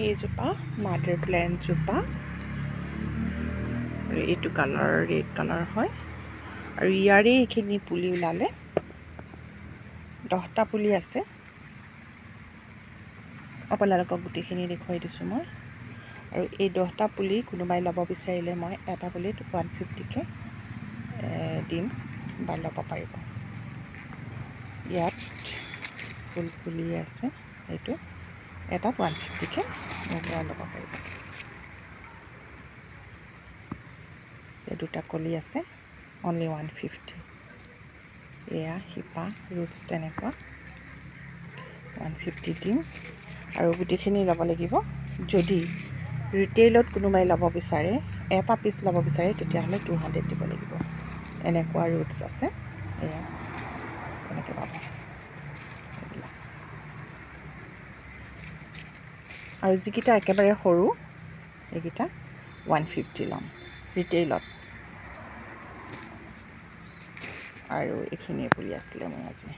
এইজোপা mother প্লেণ্টজোপা আৰু এইটো colour red colour হয় আৰু ইয়াৰে এইখিনি পুলি ওলালে 10টা পুলি আছে আপোনালোকক গোটেইখিনি দেখুৱাই দিছোঁ মই আৰু এই 10টা পুলি কোনোবাই ল'ব বিচাৰিলে মই এটা পুলিত 150কে দিম বা ল'ব পাৰিব ইয়াত ফুল পুলি আছে এইটো এটাত 150কে মোৰ পৰা ল'ব পাৰিব এই দুটা কলি আছে অনলি 150 এয়া শিপা ৰুটছ তেনেকুৱা 150 দিম আৰু গোটেইখিনি ল'ব লাগিব যদি ৰিটেইলত কোনোবাই ল'ব বিচাৰে এটা পিচ ল'ব বিচাৰে তেতিয়াহ'লে 200 দিব লাগিব এনেকুৱা ৰুটছ আছে এয়া এনেকৈ পাব আৰু যিকেইটা একেবাৰে সৰু এইকেইটা 150 ল'ম ৰিটেইলত আৰু এইখিনিয়ে পুলি আছিলে মোৰ আজি